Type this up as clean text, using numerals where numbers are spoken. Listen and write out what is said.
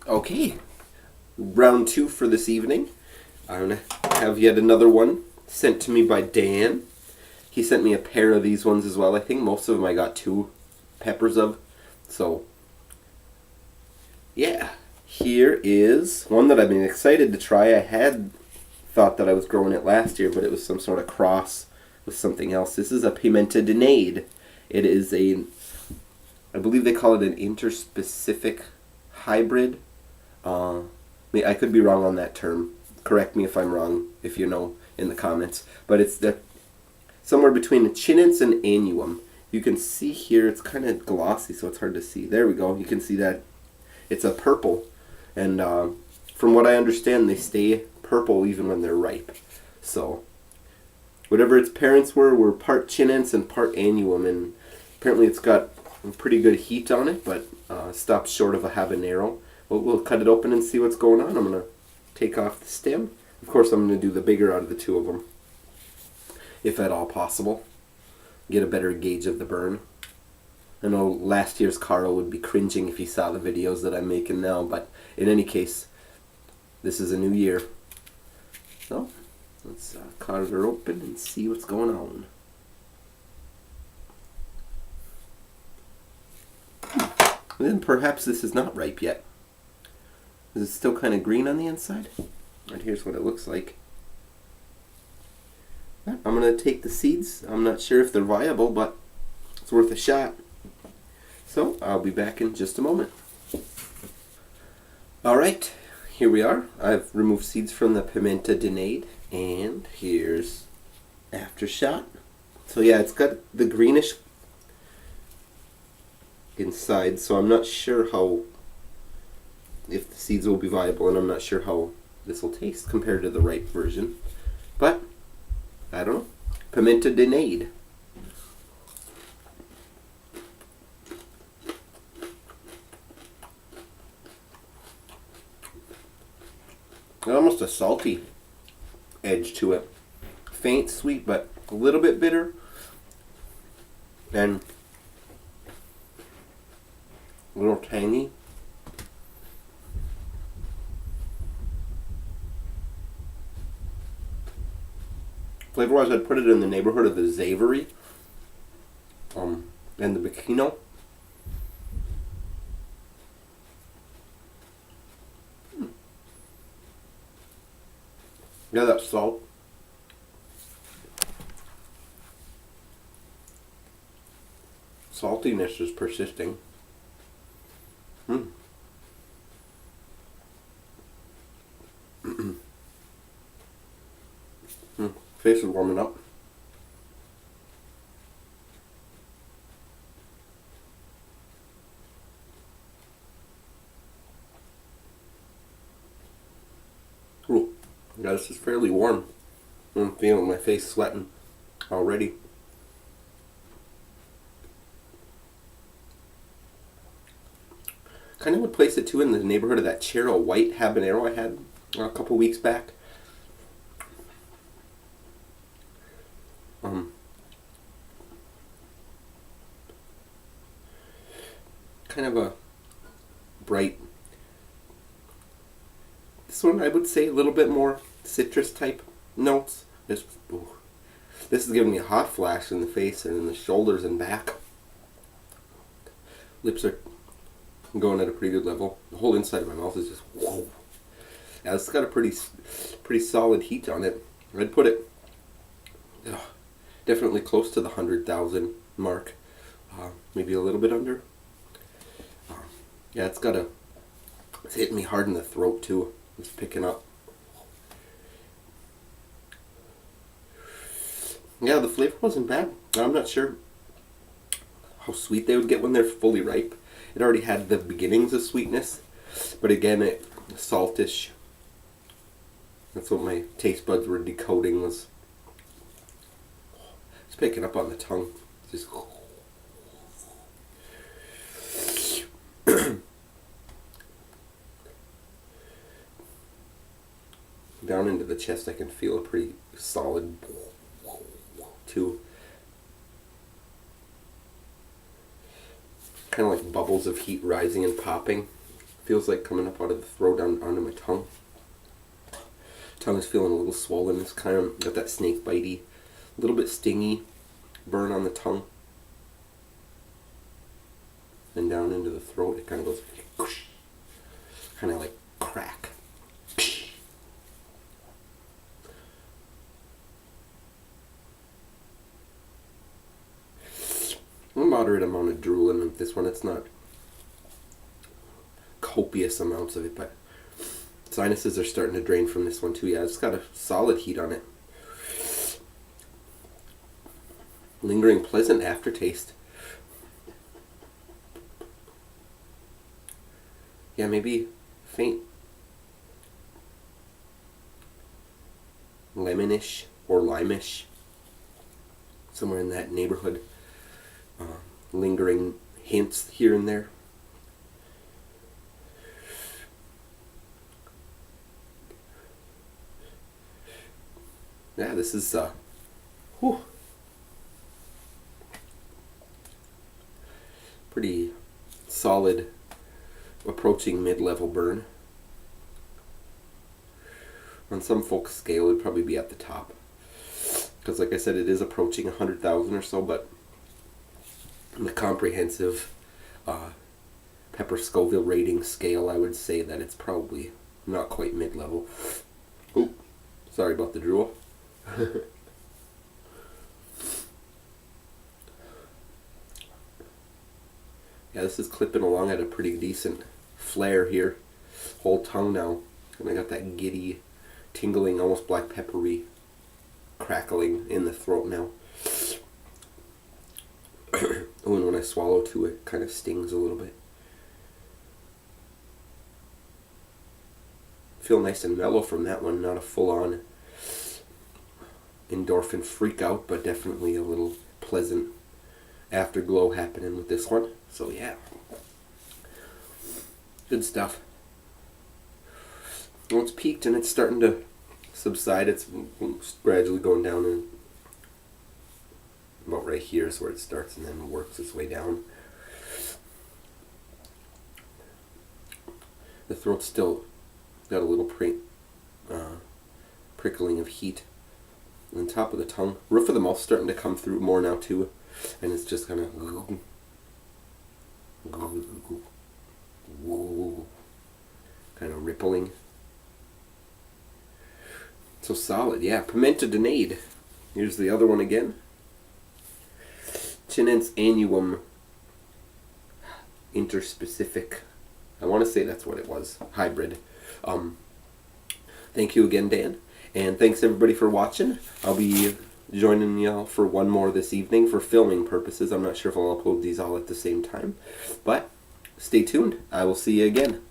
Okay, round two for this evening. I'm going to have yet another one sent to me by Dan. He sent me a pair of these ones as well. I think most of them I got 2 peppers of. So, yeah. Here is one that I've been excited to try. I had thought that I was growing it last year, but it was some sort of cross with something else. This is a Pimenta de Neyde. It is a, I believe they call it an interspecific hybrid. I could be wrong on that term. Correct me if I'm wrong, if you know, in the comments. But it's somewhere between a Chinense and Annuum. You can see here, it's kind of glossy, so it's hard to see. There we go. You can see that it's a purple. And from what I understand, they stay purple even when they're ripe. So, whatever its parents were part Chinense and part Annuum. And apparently it's got a pretty good heat on it, but stops short of a habanero. We'll cut it open and see what's going on. I'm going to take off the stem. Of course, I'm going to do the bigger out of the 2 of them, if at all possible. Get a better gauge of the burn. I know last year's Carl would be cringing if he saw the videos that I'm making now, but in any case, this is a new year. So, let's cut her open and see what's going on. And then perhaps this is not ripe yet. Is it still kind of green on the inside? And here's what it looks like. I'm going to take the seeds. I'm not sure if they're viable, but it's worth a shot. So I'll be back in just a moment. Alright, here we are. I've removed seeds from the Pimenta de Neyde, and here's after shot. So yeah, it's got the greenish inside, so I'm not sure if the seeds will be viable, and I'm not sure how this will taste compared to the ripe version. But, I don't know. Pimenta de Neyde. Almost a salty edge to it. Faint sweet, but a little bit bitter. And a little tangy. Flavor-wise, I'd put it in the neighborhood of the Savory and the Bacchino. Yeah, that salt. Saltiness is persisting. Face is warming up. Ooh, yeah, this is fairly warm. I'm feeling my face sweating already. Kind of would place it too in the neighborhood of that Chero White habanero I had a couple weeks back. Kind of a bright. This one I would say a little bit more citrus type notes. This is giving me a hot flash in the face and in the shoulders and back. Lips are going at a pretty good level. The whole inside of my mouth is just whoa. Yeah, it's got a pretty solid heat on it. I'd put it definitely close to the 100,000 mark. Maybe a little bit under. Yeah, it's hitting me hard in the throat too. It's picking up. Yeah, the flavor wasn't bad. I'm not sure how sweet they would get when they're fully ripe. It already had the beginnings of sweetness, but again, saltish. That's what my taste buds were decoding was. It's picking up on the tongue. Just down into the chest, I can feel a pretty solid too. Kind of like bubbles of heat rising and popping Feels like coming up out of the throat down onto my tongue. Tongue is feeling a little swollen. It's kind of got that snake bitey, a little bit stingy burn on the tongue. And down into the throat, it kind of goes, kind of like crack. A moderate amount of drooling with this one. It's not copious amounts of it, but sinuses are starting to drain from this one too. Yeah, it's got a solid heat on it. Lingering pleasant aftertaste. Yeah, maybe faint lemonish or limeish. Somewhere in that neighborhood. Lingering hints here and there. Yeah, this is pretty solid, approaching mid-level burn. On some folks' scale, it would probably be at the top, because like I said, it is approaching 100,000 or so, but the comprehensive Pepper Scoville rating scale, I would say that it's probably not quite mid-level. Oop, sorry about the drool. Yeah, this is clipping along at a pretty decent flare here. Whole tongue now. And I got that giddy, tingling, almost black peppery crackling in the throat now. Oh, and when I swallow too, it kind of stings a little bit. Feel nice and mellow from that one. Not a full-on endorphin freak out, but definitely a little pleasant afterglow happening with this one. So yeah, good stuff. Well, it's peaked and it's starting to subside. It's gradually going down, and about right here is where it starts and then works its way down. The throat's still got a little prickling of heat. And the top of the tongue, roof of the mouth starting to come through more now too, and it's just kind of rippling. So solid, yeah. Pimenta Neyde. Here's the other one again. Chinense annuum interspecific. I want to say that's what it was. Hybrid. Thank you again, Dan. And thanks everybody for watching. I'll be joining y'all for one more this evening for filming purposes. I'm not sure if I'll upload these all at the same time. But stay tuned. I will see you again.